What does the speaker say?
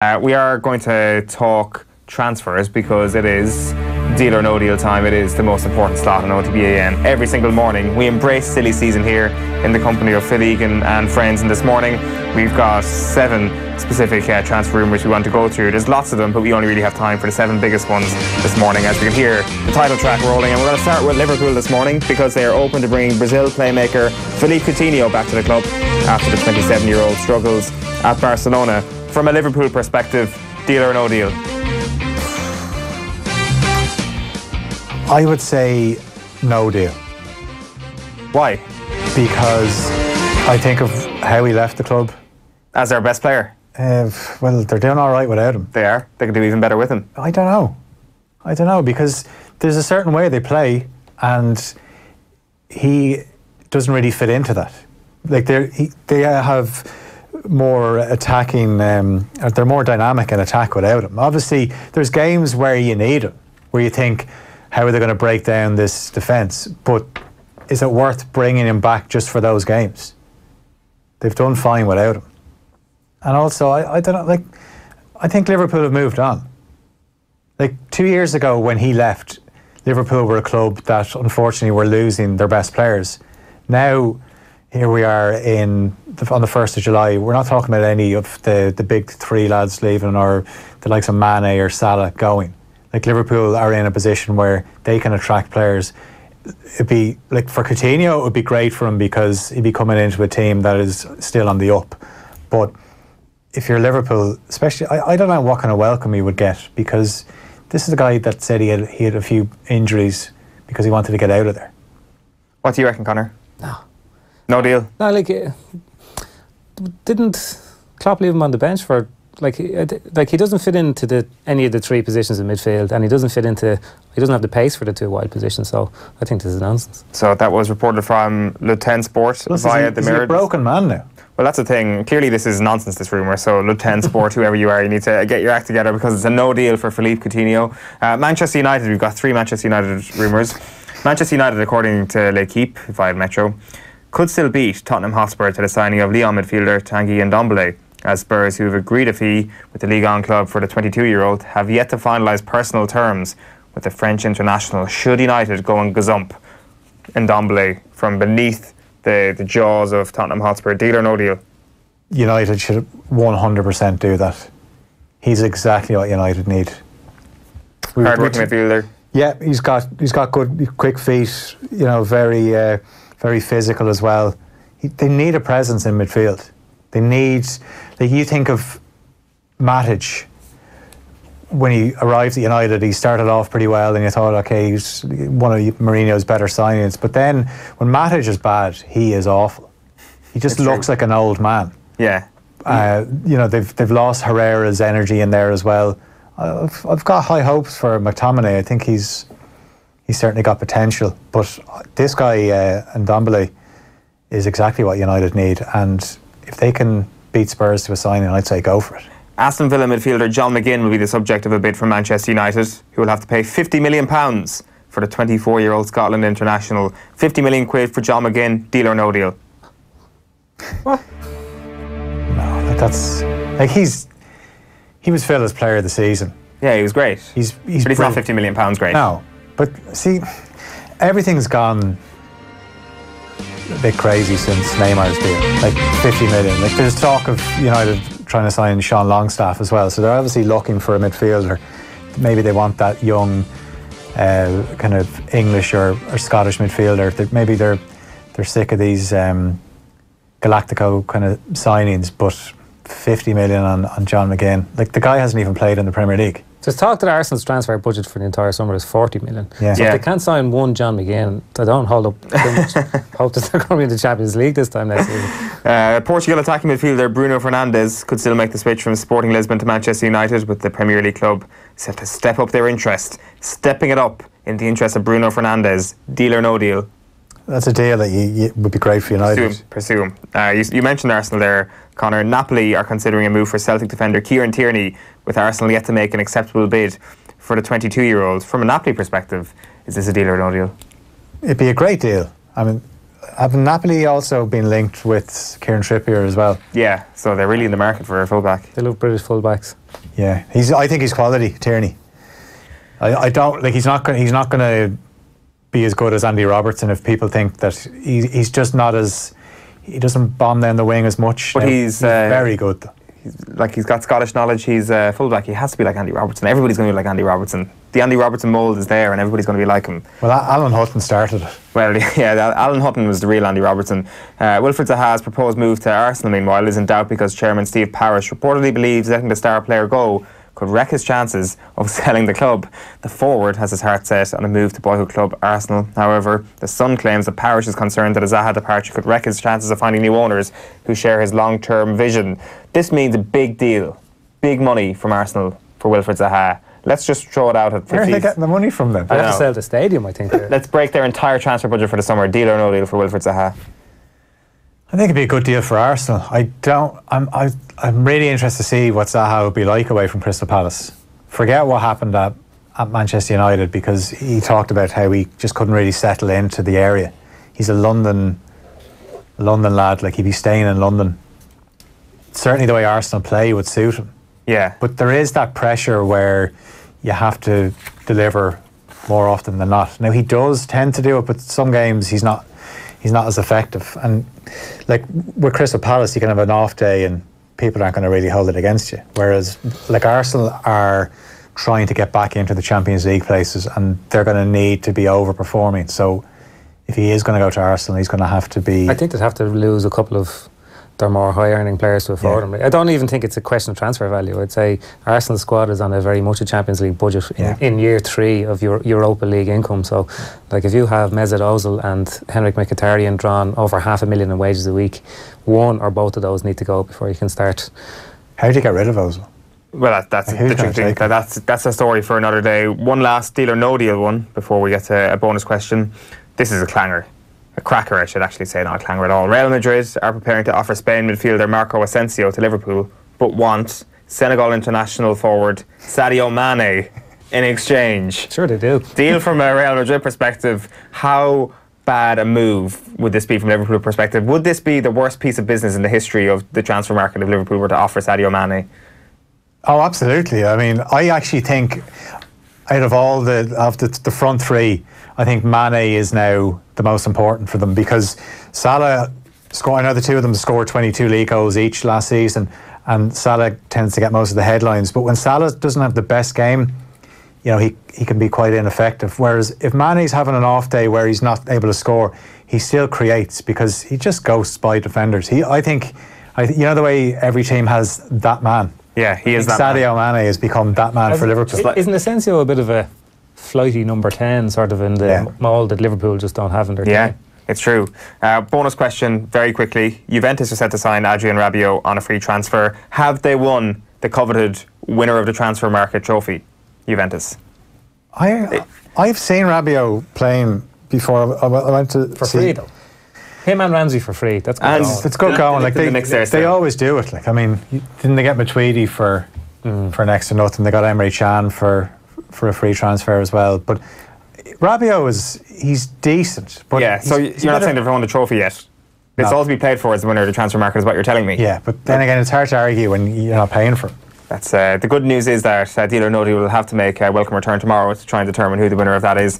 We are going to talk transfers because it is deal or no deal time. It is the most important slot on OTBAM every single morning. We embrace silly season here in the company of Phil Egan and friends, and this morning we've got 7 specific transfer rumours we want to go through. There's lots of them, but we only really have time for the 7 biggest ones this morning. As we can hear the title track rolling, and we're going to start with Liverpool this morning because they are open to bringing Brazil playmaker Philippe Coutinho back to the club after the 27-year-old struggles at Barcelona. From a Liverpool perspective, deal or no deal? I would say no deal. Why? Because I think of how he left the club. As our best player? Well, they're doing all right without him. They are. They can do even better with him. I don't know, because there's a certain way they play and he doesn't really fit into that. Like they have more attacking, they're more dynamic in attack without him. Obviously, there's games where you need him, where you think, how are they going to break down this defence? But is it worth bringing him back just for those games? They've done fine without him. And also, I don't know, like, I think Liverpool have moved on. Like 2 years ago when he left, Liverpool were a club that unfortunately were losing their best players. Now, here we are on the 1st of July. We're not talking about any of the big 3 lads leaving or the likes of Mane or Salah going. Like Liverpool are in a position where they can attract players. It'd be like for Coutinho, it would be great for him because he'd be coming into a team that is still on the up. But if you're Liverpool, especially, I don't know what kind of welcome he would get, because this is a guy that said he had a few injuries because he wanted to get out of there. What do you reckon, Conor? No deal? No, like, didn't Klopp leave him on the bench for, like he doesn't fit into any of the 3 positions in midfield, and he doesn't have the pace for the 2 wide positions, so I think this is nonsense. So that was reported from Le 10 Sport via the Mirror. He's a broken man now. Well, that's the thing. Clearly this is nonsense, this rumour, so Le 10 Sport, whoever you are, you need to get your act together because it's a no deal for Philippe Coutinho. Manchester United, we've got 3 Manchester United rumours. Manchester United, according to L'Equipe via Metro, could still beat Tottenham Hotspur to the signing of Lyon midfielder Tanguy Ndombele, as Spurs, who have agreed a fee with the Ligue 1 club for the 22-year-old, have yet to finalise personal terms with the French international. Should United go and gazump Ndombele from beneath the jaws of Tottenham Hotspur, deal or no deal? United should 100% do that. He's exactly what United need. Hard-working midfielder. Yeah, he's got good, quick feet. Very physical as well. They need a presence in midfield. They need, like, you think of Matic. When he arrived at United, he started off pretty well and you thought, okay, he's one of Mourinho's better signings. But then when Matic is bad, he is awful. He just looks like an old man. Yeah. They've lost Herrera's energy in there as well. I've got high hopes for McTominay. I think he's certainly got potential. But this guy, Ndombele, is exactly what United need. And if they can beat Spurs to a signing, I'd say go for it. Aston Villa midfielder John McGinn will be the subject of a bid from Manchester United, who will have to pay £50 million for the 24-year-old Scotland international. 50 million quid for John McGinn, deal or no deal? What? No, that's like he was Villa's player of the season. Yeah, he was great. But he's not £50 million great. No, but see, everything's gone a bit crazy since Neymar's deal. Like 50 million. Like there's talk of United trying to sign Sean Longstaff as well. So they're obviously looking for a midfielder. Maybe they want that young kind of English or Scottish midfielder. Maybe they're sick of these Galactico kind of signings, but 50 million on John McGinn. Like the guy hasn't even played in the Premier League. There's talk that Arsenal's transfer budget for the entire summer is 40 million. Yeah. So if they can't sign one John McGinn, I don't hold up too much hope that they're going to be in the Champions League this time next season. Portugal attacking midfielder Bruno Fernandes could still make the switch from Sporting Lisbon to Manchester United, with the Premier League club set to step up their interest. Stepping it up in the interest of Bruno Fernandes, deal or no deal? That's a deal that you would be great for United. Pursue him. You mentioned Arsenal there, Conor. Napoli are considering a move for Celtic defender Kieran Tierney, with Arsenal yet to make an acceptable bid for the 22-year-old. From a Napoli perspective, is this a deal or no deal? It'd be a great deal. I mean, have Napoli also been linked with Kieran Trippier as well? Yeah, so they're really in the market for a fullback. They love British fullbacks. Yeah, I think he's quality, Tierney. I don't like. He's not going to be as good as Andy Robertson if people think that he's just not as. He doesn't bomb down the wing as much. But he's very good, though. He's got Scottish knowledge. He's a fullback. He has to be like Andy Robertson. Everybody's going to be like Andy Robertson. The Andy Robertson mould is there, and everybody's going to be like him. Well, Alan Hutton started it. Well, yeah, Alan Hutton was the real Andy Robertson. Wilfried Zaha's proposed move to Arsenal, meanwhile, is in doubt because Chairman Steve Parish reportedly believes letting the star player go could wreck his chances of selling the club. The forward has his heart set on a move to boyhood club Arsenal. However, the Sun claims that Parish is concerned that a Zaha departure could wreck his chances of finding new owners who share his long-term vision. This means a big deal, big money from Arsenal for Wilfried Zaha. Let's just throw it out at 50s. Where are they getting the money from then? They have to sell the stadium, I think. Let's break their entire transfer budget for the summer. Deal or no deal for Wilfried Zaha? I think it'd be a good deal for Arsenal. I'm really interested to see what Zaha would be like away from Crystal Palace. Forget what happened at Manchester United, because he talked about how he just couldn't really settle into the area. He's a London lad, like he'd be staying in London. Certainly the way Arsenal play would suit him. Yeah. But there is that pressure where you have to deliver more often than not. Now he does tend to do it, but some games he's not as effective. And like with Crystal Palace, you can have an off day and people aren't going to really hold it against you. Whereas like Arsenal are trying to get back into the Champions League places, and they're going to need to be overperforming. So if he is going to go to Arsenal, he's going to have to be... I think they'd have to lose a couple of their more high-earning players to afford him. I don't even think it's a question of transfer value. I'd say Arsenal's squad is on a very much a Champions League budget in year 3 of your Europa League income. So, like if you have Mesut Ozil and Henrik Mkhitaryan drawn over $500,000 in wages a week, one or both of those need to go before you can start. How do you get rid of Ozil? Well, that's the tricky thing. That's a story for another day. One last deal or no deal one before we get to a bonus question. This is a clanger. A cracker, I should actually say, not a clanger at all. Real Madrid are preparing to offer Spain midfielder Marco Asensio to Liverpool, but want Senegal international forward Sadio Mane in exchange. Sure they do. Deal from a Real Madrid perspective. How bad a move would this be from a Liverpool perspective? Would this be the worst piece of business in the history of the transfer market if Liverpool were to offer Sadio Mane? Oh, absolutely. I mean, I actually think out of all the front three, I think Mane is now the most important for them, because Salah I know the two of them scored 22 league goals each last season, and Salah tends to get most of the headlines. But when Salah doesn't have the best game, you know, he can be quite ineffective. Whereas if Mane's having an off day where he's not able to score, he still creates, because he just ghosts by defenders. I think you know the way every team has that man. Yeah, he is that Sadio Mane has become that man for Liverpool. Isn't Asensio a bit of a flighty number 10 sort of in the mould that Liverpool just don't have in their team? Yeah, it's true. Bonus question, very quickly. Juventus are set to sign Adrien Rabiot on a free transfer. Have they won the coveted winner of the transfer market trophy, Juventus? I've seen Rabiot playing before. I went to for free though. Him and Ramsey for free. That's good. It's good going. Like they always do it. Like, I mean, didn't they get Matuidi for next to nothing? They got Emery Chan for a free transfer as well. But Rabiot he's decent. But yeah, so you're not saying they've won the trophy yet? It's all to be played for as the winner of the transfer market, is what you're telling me. Yeah, but then again, it's hard to argue when you're not paying for him. That's the good news is that Deal or No Deal will have to make a welcome return tomorrow to try and determine who the winner of that is.